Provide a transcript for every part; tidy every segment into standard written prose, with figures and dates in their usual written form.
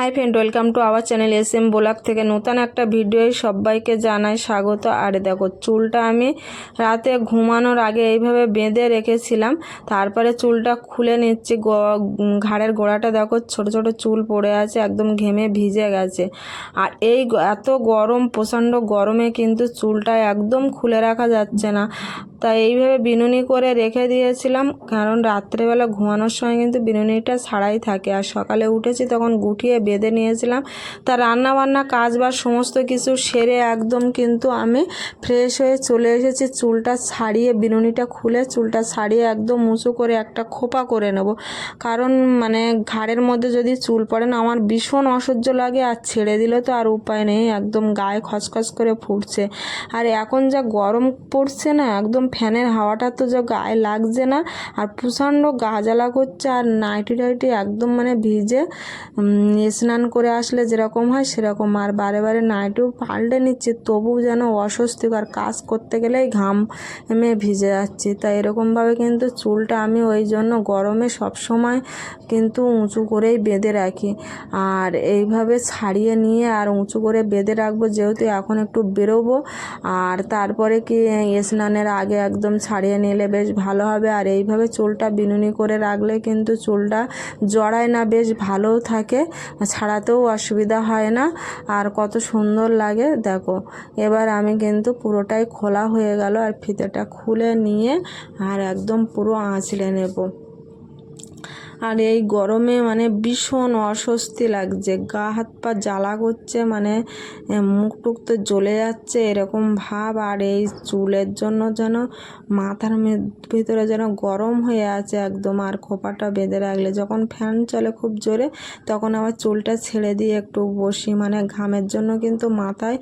Hi friend, welcome to our channel SM blog থেকে নতুন একটা ভিডিও সবাইকে জানাই স্বাগত। আর দেখো, চুলটা আমি রাতে ঘুমানোর আগে এইভাবে বেঁধে রেখেছিলাম, তারপরে চুলটা খুলে নিচ্ছি। ঘাড়ের গোড়াটা দেখো ছোট ছোট চুল পড়ে আছে, একদম ঘেমে ভিজে গেছে। আর এই এত গরম, প্রচণ্ড গরমে কিন্তু চুলটা একদম খুলে রাখা যাচ্ছে না, তাই এইভাবে বিনুনি করে রেখে দিয়েছিলাম, কারণ রাত্রেবেলা ঘুমানোর সময় কিন্তু বিনুনিটা ছাড়াই থাকে। আর সকালে উঠেছি তখন গুটিয়ে বেঁধে নিয়েছিলাম। তা রান্নাবান্না কাজ বা সমস্ত কিছু সেরে একদম কিন্তু আমি ফ্রেশ হয়ে চলে এসেছি। চুলটা ছাড়িয়ে, বিনুনিটা খুলে চুলটা ছাড়িয়ে একদম উঁচু করে একটা খোপা করে নেব, কারণ ঘাড়ের মধ্যে যদি চুল পড়ে না, আমার ভীষণ অসহ্য লাগে। আর ছেড়ে দিলে তো আর উপায় নেই, একদম গায়ে খসখস করে ফুটছে। আর এখন যা গরম পড়ছে না, একদম ফ্যানের হাওয়াটা তো যা গায়ে লাগছে না, আর প্রচণ্ড গা জ্বালা করছে। আর নাইটি টাইটি একদম ভিজে স্নান করে আসলে যেরকম হয় সেরকম, আর বারে বারে নাইটিও পাল্টে নিচ্ছে, তবু যেন অস্বস্তিকর। কাজ করতে গেলেই ঘামে ভিজে যাচ্ছি। তাই এরকমভাবে কিন্তু চুলটা আমি ওই জন্য গরমে সবসময় কিন্তু উঁচু করেই বেঁধে রাখি। আর এইভাবে ছাড়িয়ে নিয়ে আর উঁচু করে বেঁধে রাখবো, যেহেতু এখন একটু বেরোবো। আর তারপরে কি স্নানের আগে একদম ছাড়িয়ে নিলে বেশ ভালো হবে। আর এইভাবে চুলটা বিনুনি করে রাখলে কিন্তু চুলটা জড়ায় না, বেশ ভালোও থাকে, ছাড়াতেও অসুবিধা হয় না, আর কত সুন্দর লাগে দেখো। এবার আমি কিন্তু পুরোটাই খোলা হয়ে গেল, আর ফিতেটা খুলে নিয়ে আর একদম পুরো আঁচড়ে নেব। আর এই গরমে ভীষণ অস্বস্তি লাগছে, গা হাত পা জ্বালা করছে, মুখ টুক তো জ্বলে যাচ্ছে এরকম ভাব। আর এই চুলের জন্য যেন মাথার ভিতরে যেন গরম হয়ে আছে একদম। আর খোপাটা বেঁধে রাখলে, যখন ফ্যান চলে খুব জোরে, তখন আবার চুলটা ছেড়ে দিয়ে একটু বসি, ঘামের জন্য কিন্তু মাথায়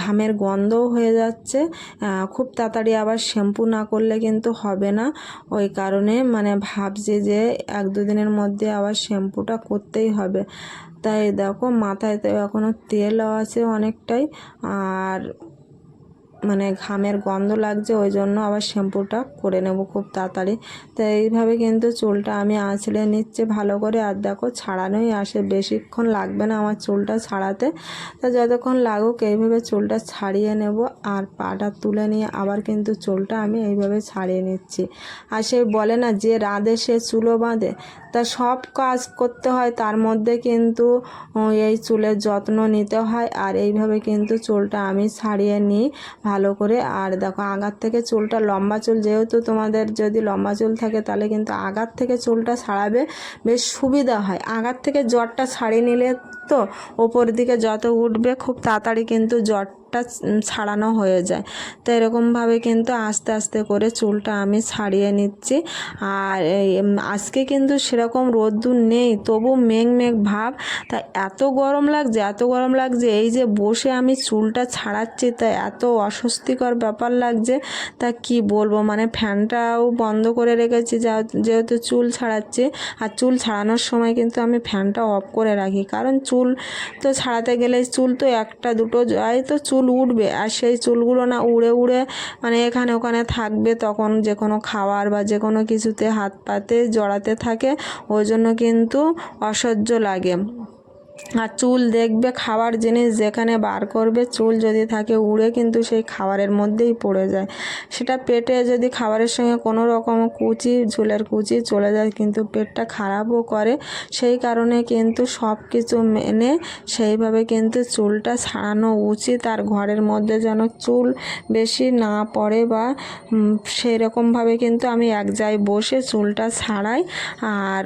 ঘামের গন্ধও হয়ে যাচ্ছে। খুব তাড়াতাড়ি আবার শ্যাম্পু না করলে কিন্তু হবে না, ওই কারণে ভাবছি যে 1-2 দিনের মধ্যে আবার শ্যাম্পুটা করতেই হবে। তাই দেখো, মাথায় তো এখনও তেলও আছে অনেকটাই, আর ঘামের গন্ধ লাগছে, ওই জন্য আবার শ্যাম্পুটা করে নেব খুব তাড়াতাড়ি। তো এইভাবে কিন্তু চুলটা আমি আঁচড়ে নিচ্ছি ভালো করে। আর দেখো, ছাড়ানোই আসে, বেশিক্ষণ লাগবে না আমার চুলটা ছাড়াতে। তো যতক্ষণ লাগুক এইভাবে চুলটা ছাড়িয়ে নেব। আর পাটা তুলে নিয়ে আবার কিন্তু চুলটা আমি এইভাবে ছাড়িয়ে নিচ্ছি। আর সে বলে না, যে রাঁধে সে চুলও বাঁধে, তা সব কাজ করতে হয়, তার মধ্যে কিন্তু এই চুলের যত্ন নিতে হয়। আর এইভাবে কিন্তু চুলটা আমি ছাড়িয়ে নিই ভালো করে। আর দেখো, আগার থেকে চুলটা, লম্বা চুল যেহেতু, তোমাদের যদি লম্বা চুল থাকে তাহলে কিন্তু আগার থেকে চুলটা ছাড়াবে বেশ সুবিধা হয়। আগার থেকে জটটা ছাড়িয়ে নিলে তো ওপর দিকে যত উঠবে খুব তাড়াতাড়ি কিন্তু জটটা ছাড়ানো হয়ে যায়। তো এরকমভাবে কিন্তু আস্তে আস্তে করে চুলটা আমি ছাড়িয়ে নিচ্ছি। আর আজকে কিন্তু সেরকম রোদ্দুর নেই, তবু মেঘ মেঘ ভাব। তা এত গরম লাগছে, এত গরম লাগছে, এই যে বসে আমি চুলটা ছাড়াচ্ছি, তা এত অস্বস্তিকর ব্যাপার লাগছে, তা কি বলবো। ফ্যানটাও বন্ধ করে রেখেছি যেহেতু চুল ছাড়াচ্ছি। আর চুল ছাড়ানোর সময় কিন্তু আমি ফ্যানটা অফ করে রাখি, কারণ চুল তো ছাড়াতে গেলে চুল তো একটা দুটো যায় তো চুল উঠবে, আর সেই চুলগুলো না উড়ে উড়ে এখানে ওখানে থাকবে, তখন যে কোনো খাবার বা যে কোনো কিছুতে হাত পাতে জড়াতে থাকে, ওই জন্য কিন্তু অসহ্য লাগে। আর চুল দেখবে, খাবার জিনিস যেখানে বার করবে, চুল যদি থাকে উড়ে কিন্তু সেই খাবারের মধ্যেই পড়ে যায়। সেটা পেটে যদি খাবারের সঙ্গে কোনো রকম চুলের কুচি চলে যায়, কিন্তু পেটটা খারাপও করে। সেই কারণে কিন্তু সব কিছু মেনে সেইভাবে কিন্তু চুলটা ছাড়ানো উচিত। আর ঘরের মধ্যে যেন চুল বেশি না পড়ে, বা সেই রকমভাবে কিন্তু আমি এক জায়গায় বসে চুলটা ছাড়াই, আর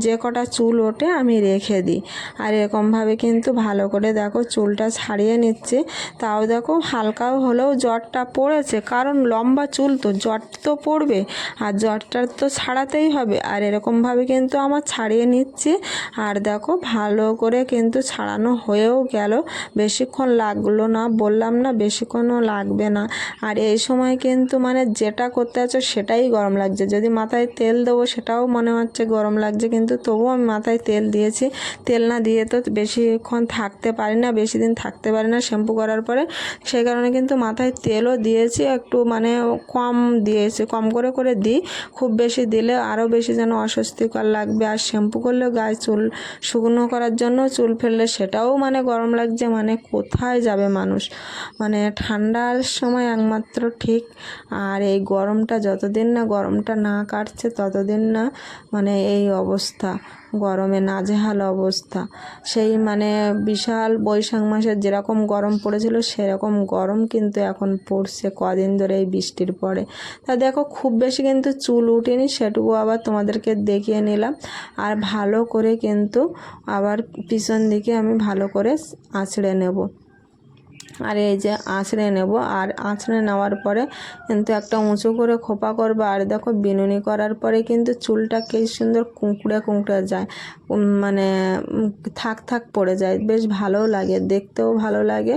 যে কটা চুল ওঠে আমি রেখে দিই। আর এরকমভাবে কিন্তু ভালো করে দেখো চুলটা ছাড়িয়ে নিচ্ছি। তাও দেখো, হালকাও হলেও জটটা পড়েছে, কারণ লম্বা চুল তো জট তো পড়বে, আর জটটা তো ছাড়াতেই হবে। আর এরকমভাবে কিন্তু আমার ছাড়িয়ে নিচ্ছি। আর দেখো, ভালো করে কিন্তু ছাড়ানো হয়েও গেল, বেশিক্ষণ লাগলো না, বললাম না বেশিক্ষণও লাগবে না। আর এই সময় কিন্তু যেটা করতে আছো সেটাই গরম লাগছে। যদি মাথায় তেল দেবো সেটাও মনে হচ্ছে গরম লাগছে, কিন্তু তবুও আমি মাথায় তেল দিয়েছি। তেল না দিয়ে তো বেশিক্ষণ থাকতে পারি না, বেশি দিন থাকতে পারি না শ্যাম্পু করার পরে। সেই কারণে কিন্তু মাথায় তেলও দিয়েছি, একটু মানে কম দিয়েছি, কম করে করে দিই। খুব বেশি দিলে আরও বেশি যেন অস্বস্তিকর লাগবে। আর শ্যাম্পু করলেও গায়ে চুল শুকনো করার জন্য চুল ফেললে সেটাও মানে গরম লাগছে, মানে কোথায় যাবে মানুষ। মানে ঠান্ডার সময় একমাত্র ঠিক, আর এই গরমটা যতদিন না গরমটা না কাটছে ততদিন না মানে এই অবস্থা, গরমে নাজেহাল অবস্থা। সেই মানে বিশাল বৈশাখ মাসে যেরকম গরম পড়েছিল সেরকম গরম কিন্তু এখন পড়ছে কদিন ধরে এই বৃষ্টির পরে। তা দেখো খুব বেশি কিন্তু চুল উঠেনি, সেটুকু আবার তোমাদেরকে দেখিয়ে নিলাম। আর ভালো করে কিন্তু আবার পিছন দিকে আমি ভালো করে আঁচড়ে নেব। আর এই যে আঁচড়ে নেব, আর আঁচড়ে নেওয়ার পরে কিন্তু একটা উঁচু করে খোপা করবো। আর দেখো বিনুনি করার পরে কিন্তু চুলটা কি সুন্দর কুঁকড়ে কুঁকড়ে যায়, মানে থাক থাক পড়ে যায়, বেশ ভালোও লাগে, দেখতেও ভালো লাগে।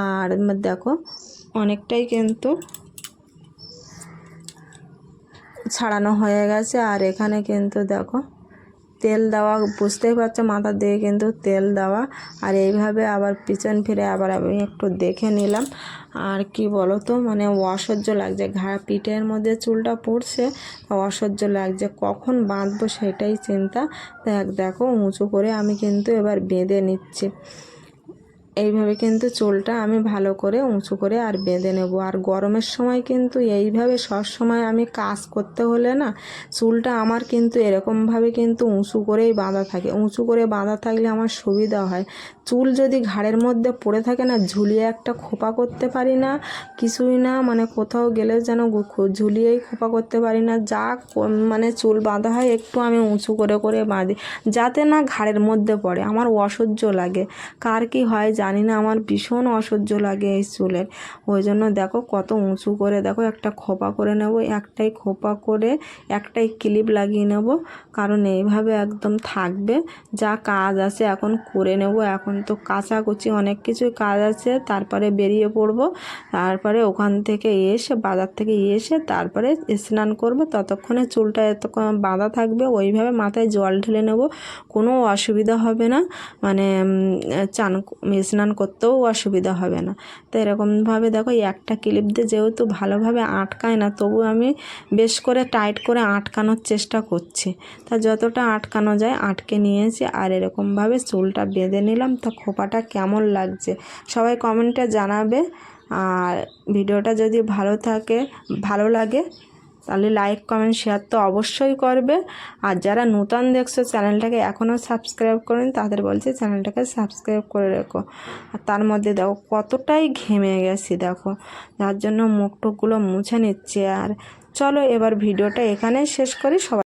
আর দেখো অনেকটাই কিন্তু ছাড়ানো হয়ে গেছে। আর এখানে কিন্তু দেখো তেল দেওয়া, বুঝতেই পারছো মাথার দিকে কিন্তু তেল দেওয়া। আর এইভাবে আবার পিছন ফিরে আবার আমি একটু দেখে নিলাম। আর কি বলো তো, মানে অসহ্য লাগছে, পিঠের মধ্যে চুলটা পড়ছে, অসহ্য লাগছে, কখন বাঁধবো সেটাই চিন্তা। দেখো উঁচু করে আমি কিন্তু এবার বেঁধে নিচ্ছি। এইভাবে কিন্তু চুলটা আমি ভালো করে উঁচু করে আর বেঁধে নেব। আর গরমের সময় কিন্তু এইভাবে সব সময় আমি কাজ করতে হলে না চুলটা আমার কিন্তু এরকমভাবে কিন্তু উঁচু করেই বাঁধা থাকে। উঁচু করে বাঁধা থাকলে আমার সুবিধা হয়। চুল যদি ঘাড়ের মধ্যে পড়ে থাকে না, ঝুলিয়ে একটা খোপা করতে পারি না, কিছুই না, মানে কোথাও গেলেও যেন ঝুলিয়েই খোপা করতে পারি না। যা মানে চুল বাঁধা হয় একটু আমি উঁচু করে করে বাঁধি, যাতে না ঘাড়ের মধ্যে পড়ে। আমার অসহ্য লাগে, কার কি হয় জানি না, আমার ভীষণ অসহ্য লাগে এই চুলের। ওই জন্য দেখো কত উঁচু করে দেখো একটা খোপা করে নেব, একটাই খোপা করে একটাই ক্লিপ লাগিয়ে নেব, কারণ এইভাবে একদম থাকবে। যা কাজ আছে এখন করে নেব, এখন তো কাচাকুচি অনেক কিছুই কাজ আছে, তারপরে বেরিয়ে পড়ব। তারপরে ওখান থেকে এসে বাজার থেকে এসে তারপরে স্নান করব, ততক্ষণে চুলটা এতক্ষণ বাঁধা থাকবে। ওইভাবে মাথায় জল ঢেলে নেব, কোনো অসুবিধা হবে না, মানে স্নান করতেও অসুবিধা হবে না। তো এরকমভাবে দেখো একটা ক্লিপ দিয়ে যেহেতু ভালোভাবে আটকায় না, তবু আমি বেশ করে টাইট করে আটকানোর চেষ্টা করছি। তা যতটা আটকানো যায় আটকে নিয়েছি। আর এরকমভাবে চুলটা বেঁধে নিলাম। তো খোপাটা কেমন লাগছে সবাই কমেন্টে জানাবে। আর ভিডিওটা যদি ভালো লাগে তাহলে লাইক কমেন্ট শেয়ার তো অবশ্যই করবে। আর যারা নতুন দেখছো চ্যানেলটাকে এখনও সাবস্ক্রাইব করেন তাদের বলছি চ্যানেলটাকে সাবস্ক্রাইব করে রেখো। আর তার মধ্যে দেখো কতটাই ঘেমে গেছি, দেখো যার জন্য মুখ টুকগুলো মুছে নিচ্ছে। আর চলো এবার ভিডিওটা এখানেই শেষ করি। সবাই